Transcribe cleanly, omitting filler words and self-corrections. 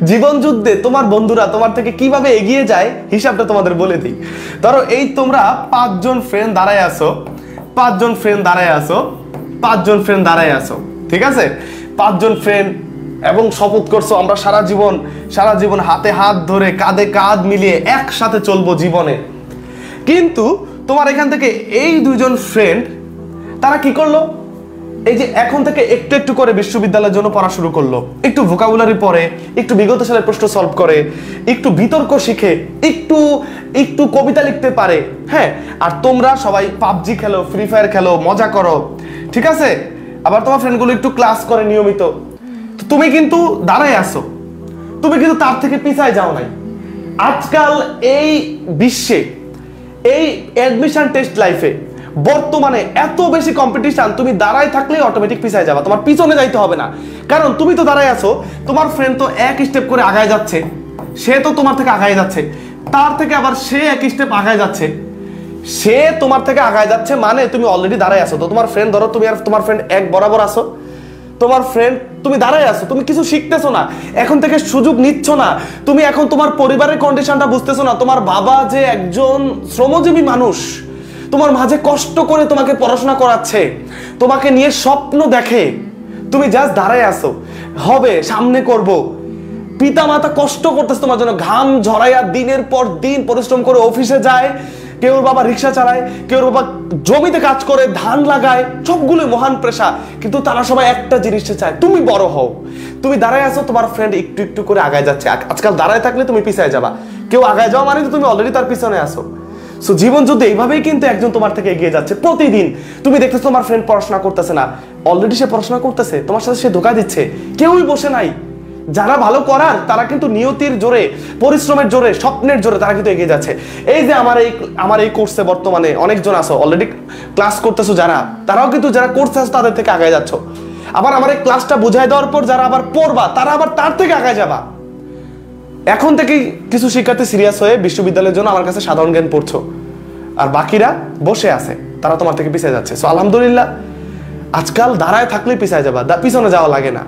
জীবন যুদ্ধে তোমার বন্ধুরা তোমার থেকে কিভাবে এগিয়ে যায় হিসাবটা তোমাদের বলে দিই। ধরো এই তোমরা 5 জন ফ্রেন্ড দাঁড়ায় আছো, 5 জন ফ্রেন্ড দাঁড়ায় আছো, 5 জন ফ্রেন্ড দাঁড়ায় আছো, ঠিক আছে? 5 জন ফ্রেন্ড এবং শপথ করছো আমরা সারা জীবন হাতে হাত ধরে কাঁধে কাঁধ মিলিয়ে একসাথে চলবো জীবনে। কিন্তু তোমার এখান থেকে এই 2 জন ফ্রেন্ড তারা কি করলো, এই যে এখন থেকে একটু একটু করে বিশ্ববিদ্যালয়ের জন্য পড়া শুরু করলো, একটু ভোকাবুলারি পড়ে, একটু বিগত সালের প্রশ্ন সলভ করে, একটু বিতর্ক শিখে, একটু কবিতা লিখতে পারে, হ্যাঁ। আর তোমরা সবাই পাবজি খেলো, ফ্রি ফায়ার খেলো, মজা করো, ঠিক আছে? আবার তোমার ফ্রেন্ডগুলো একটু ক্লাস করে নিয়মিত। তুমি কিন্তু দাঁড়ায় আসো, তুমি কিন্তু তার থেকে পিছায় যাও নাই। আজকাল এই বিশ্বে এই অ্যাডমিশন টেস্ট লাইফে বর্তমানে এত বেশি কম্পিটিশন, তুমি দাঁড়ায় থাকলে অটোমেটিক পিছায় যাবা, তোমার পিছনে যাইতে হবে না। কারণ তুমি তো দাঁড়ায় আছো, তোমার ফ্রেন্ড তো এক স্টেপ করে আগায় যাচ্ছে, সে তো তোমার থেকে আগায় যাচ্ছে, তার থেকে আবার সে এক স্টেপ আগায় যাচ্ছে, সে তোমার থেকে আগায় যাচ্ছে, মানে তুমি অলরেডি দাঁড়ায় আছো। তো তোমার ফ্রেন্ড, ধরো তুমি আর তোমার ফ্রেন্ড এক বরাবর আছো, তোমার ফ্রেন্ড তুমি দাঁড়ায় আছো, তুমি কিছু শিখতেছো না, এখন থেকে সুযোগ নিচ্ছ না, তুমি এখন তোমার পরিবারের কন্ডিশনটা বুঝতেছো না, তোমার বাবা যে একজন শ্রমজীবী মানুষ, তোমার মাঝে কষ্ট করে তোমাকে পড়াশোনা করাচ্ছে, তোমাকে নিয়ে স্বপ্ন দেখে, তুমি জাস্ট দাঁড়ায় আছো, হবে সামনে করব। পিতা মাতা কষ্ট করতেছে তোমার জন্য, ঘাম ঝরাইয়া দিনের পর দিন পরিশ্রম করে অফিসে যায়, কেউ বাবা রিক্সা চালায়, কেউ বাবা জমিতে কাজ করে ধান লাগায়, সবগুলো মহান পেশা, কিন্তু তারা সবাই একটা জিনিস চায়, তুমি বড় হও। তুমি দাঁড়ায় আছো, তোমার ফ্রেন্ড একটু একটু করে আগায় যাচ্ছে। আজকাল দাঁড়ায় থাকলে তুমি পিছায় যাবা, কেউ আগায় যাওয়া মানে তুমি অলরেডি তার পিছনে আসো। সো জীবন যুদ্ধে এইভাবেই কিন্তু একজন তোমার থেকে এগিয়ে যাচ্ছে। প্রতিদিন তুমি দেখতেছো তোমার ফ্রেন্ড পড়াশোনা করতেছে না, অলরেডি সে পড়াশোনা করতেছে, তোমার সাথে সে ধোঁকা দিচ্ছে, কেউই বসে নাই। যারা ভালো করার তারা কিন্তু নিয়তির জোরে, পরিশ্রমের জোরে, স্বপ্নের জোরে তারা কিন্তু এগিয়ে যাচ্ছে। এই যে আমার এই কোর্সে বর্তমানে অনেকজন আছো, অলরেডি ক্লাস করতেছো, যারা তারাও কিন্তু যারা কোর্সে আছো তাদের থেকে আগায় যাচ্ছ। আবার আমার এই ক্লাসটা বুঝাই দেওয়ার পর যারা আবার পড়বা তারা আবার তার থেকে আগায় যাবা। এখন থেকেই কিছু শিক্ষার্থী সিরিয়াস হয়ে বিশ্ববিদ্যালয়ের জন্য আমার কাছে সাধারণ জ্ঞান পড়ছো, আর বাকিরা বসে আছে, তারা তোমার থেকে পিছিয়ে যাচ্ছে। সো আলহামদুলিল্লাহ, আজকাল দাঁড়ায় থাকলেই পিছিয়ে যাবা, পিছনে যাওয়া লাগে না।